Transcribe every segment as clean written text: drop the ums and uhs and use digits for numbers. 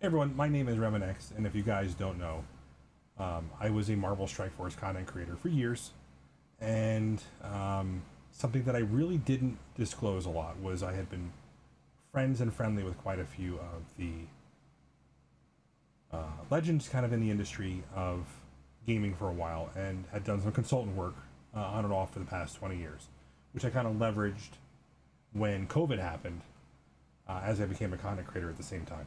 Hey everyone, my name is RemanX, and if you guys don't know, I was a Marvel Strike Force content creator for years, and something that I really didn't disclose a lot was I had been friends and friendly with quite a few of the legends kind of in the industry of gaming for a while, and had done some consultant work on and off for the past 20 years, which I kind of leveraged when COVID happened as I became a content creator at the same time.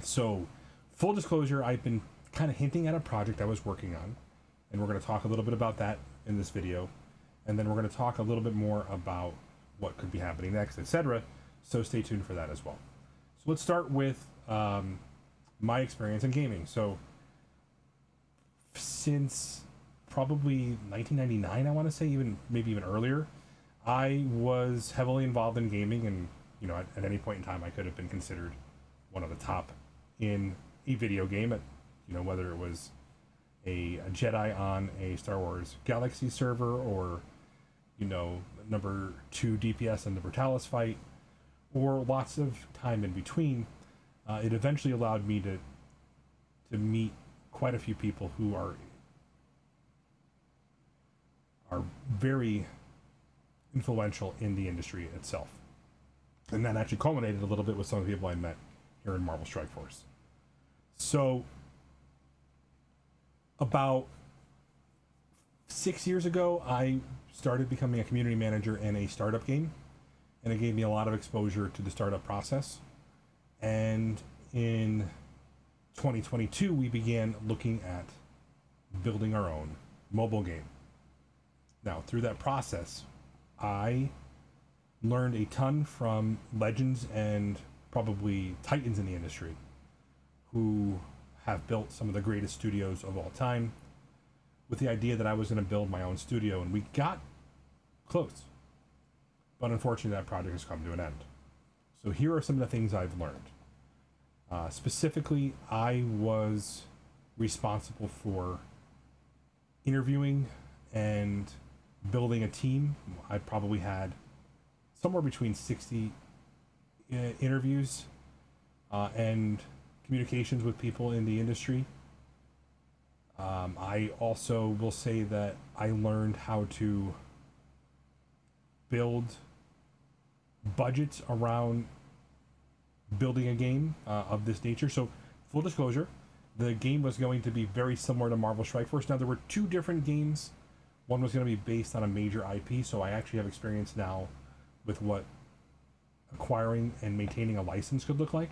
So, full disclosure, I've been kind of hinting at a project I was working on, and we're going to talk a little bit about that in this video, and then we're going to talk a little bit more about what could be happening next, etc. So stay tuned for that as well. So let's start with my experience in gaming. So since probably 1999, I want to say, even maybe even earlier, I was heavily involved in gaming, and at any point in time, I could have been considered one of the top in a video game, at whether it was a Jedi on a Star Wars Galaxy server, or number 2 DPS in the Brutalis fight, or lots of time in between. It eventually allowed me to meet quite a few people who are very influential in the industry itself, and that actually culminated a little bit with some of the people I met here in Marvel Strike Force. So about 6 years ago, I started becoming a community manager in a startup game, and it gave me a lot of exposure to the startup process. And in 2022, we began looking at building our own mobile game. Now, through that process, I learned a ton from legends and probably titans in the industry who have built some of the greatest studios of all time, with the idea that I was going to build my own studio, and we got close. But unfortunately, that project has come to an end. So here are some of the things I've learned. Specifically, I was responsible for interviewing and building a team. I probably had somewhere between 60 interviews and communications with people in the industry. I also will say that I learned how to build budgets around building a game of this nature. So, full disclosure, the game was going to be very similar to Marvel Strike Force. Now, there were two different games. One was going to be based on a major IP, so I actually have experience now with what acquiring and maintaining a license could look like.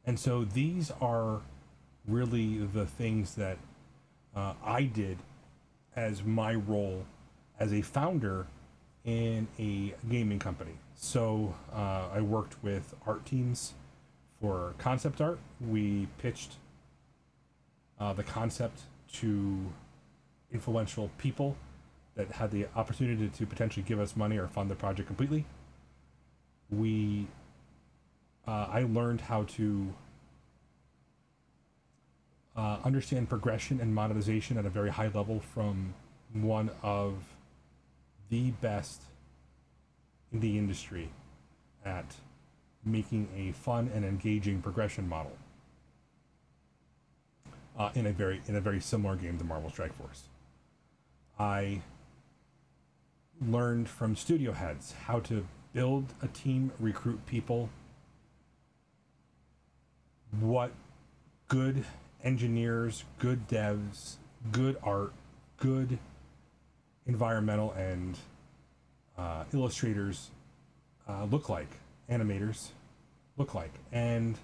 And so these are really the things that I did as my role as a founder in a gaming company. So I worked with art teams for concept art. We pitched the concept to influential people that had the opportunity to potentially give us money or fund the project completely. I learned how to understand progression and monetization at a very high level from one of the best in the industry at making a fun and engaging progression model in a very similar game to Marvel Strike Force. I learned from studio heads how to build a team, recruit people, what good engineers, good devs, good art, good environmental and illustrators look like, animators look like. And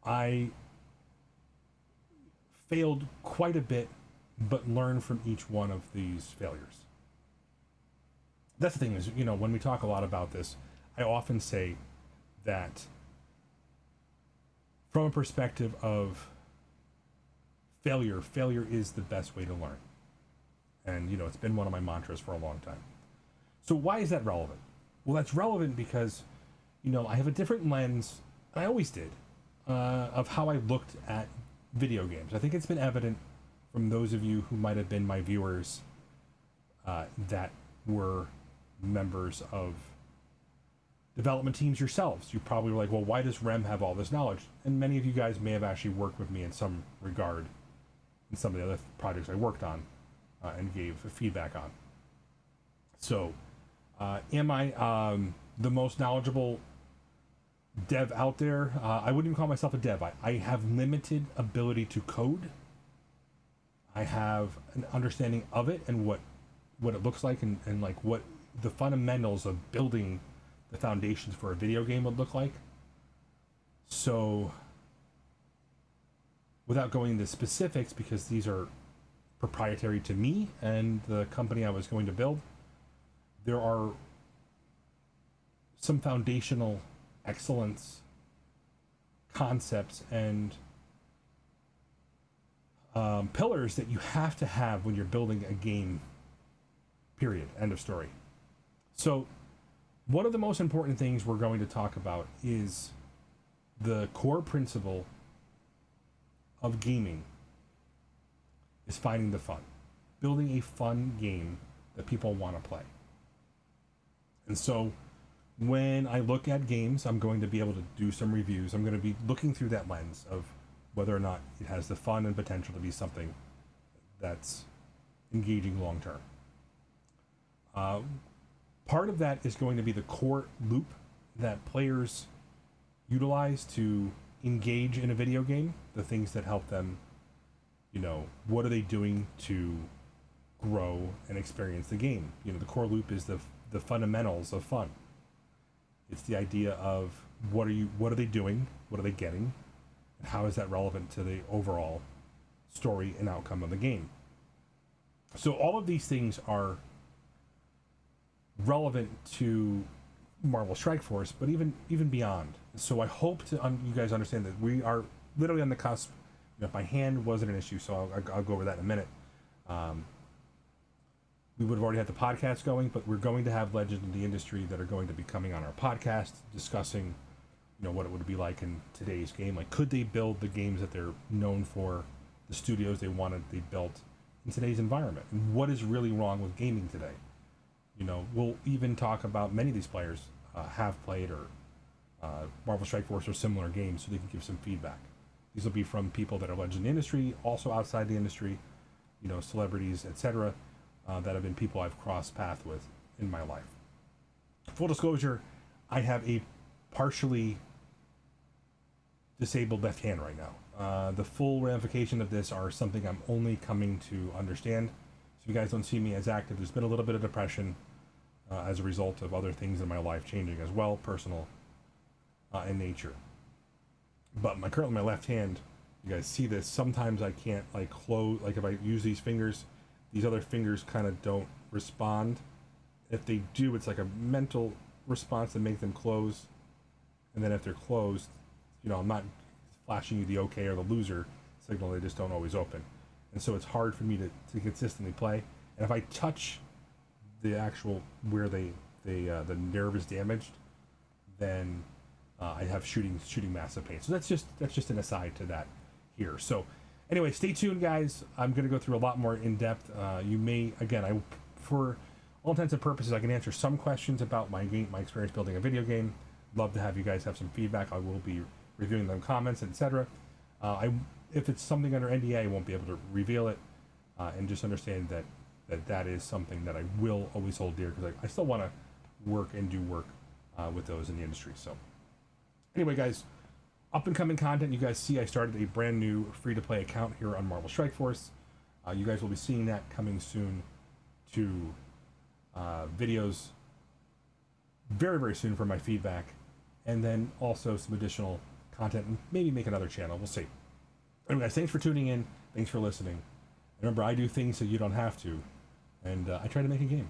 I failed quite a bit, but learned from each one of these failures. That's the thing is, when we talk a lot about this, I often say that from a perspective of failure is the best way to learn. And, it's been one of my mantras for a long time. So why is that relevant? Well, that's relevant because, I have a different lens, and I always did, of how I looked at video games. I think it's been evident from those of you who might have been my viewers that were members of development teams yourselves. You probably were like, well, why does Rem have all this knowledge? And many of you guys may have actually worked with me in some regard in some of the other projects I worked on and gave feedback on. So, am I the most knowledgeable dev out there? I wouldn't even call myself a dev. I have limited ability to code. I have an understanding of it and what it looks like and like what the fundamentals of building the foundations for a video game would look like. So, without going into specifics, because these are proprietary to me and the company I was going to build, there are some foundational excellence concepts and pillars that you have to have when you're building a game, period, end of story. So one of the most important things we're going to talk about is the core principle of gaming is finding the fun, building a fun game that people want to play. And so when I look at games, I'm going to be able to do some reviews. I'm going to be looking through that lens of whether or not it has the fun and potential to be something that's engaging long term. Part of that is going to be the core loop that players utilize to engage in a video game, the things that help them, what are they doing to grow and experience the game? The core loop is the fundamentals of fun. It's the idea of what are they doing, what are they getting, and how is that relevant to the overall story and outcome of the game. So all of these things are relevant to Marvel Strike Force, but even beyond. So I hope to you guys understand that we are literally on the cusp. My hand wasn't an issue, so I'll go over that in a minute. We would have already had the podcast going, but we're going to have legends in the industry that are going to be coming on our podcast discussing, what it would be like in today's game. Like, could they build the games that they're known for, the studios they built in today's environment? And what is really wrong with gaming today? We'll even talk about many of these players have played or Marvel Strike Force or similar games, so they can give some feedback. These will be from people that are legends in the industry, also outside the industry, celebrities, etc., that have been people I've crossed paths with in my life. Full disclosure, I have a partially disabled left hand right now. The full ramification of this are something I'm only coming to understand. So if you guys don't see me as active, there's been a little bit of depression as a result of other things in my life changing as well, personal in nature. But currently my left hand, you guys see this, sometimes I can't close, if I use these fingers, these other fingers kind of don't respond. If they do, it's like a mental response to make them close. And then if they're closed, I'm not flashing you the okay or the loser signal, they just don't always open. And so it's hard for me to consistently play. And if I touch the actual where the nerve is damaged, then I have shooting massive pain. So that's just an aside to that here. So anyway, stay tuned, guys. I'm going to go through a lot more in depth. You may, again, for all intents and purposes, I can answer some questions about my experience building a video game. Love to have you guys have some feedback. I will be reviewing them, comments, etc. If it's something under NDA, I won't be able to reveal it, and just understand that is something that I will always hold dear, because I still want to work and do work with those in the industry. So anyway, guys, up and coming content. You guys see I started a brand new free-to-play account here on Marvel Strike Force. You guys will be seeing that coming soon to videos very, very soon for my feedback, and then also some additional content, and maybe make another channel. We'll see. Anyway, guys, thanks for tuning in. Thanks for listening. Remember, I do things so you don't have to, and I try to make a game.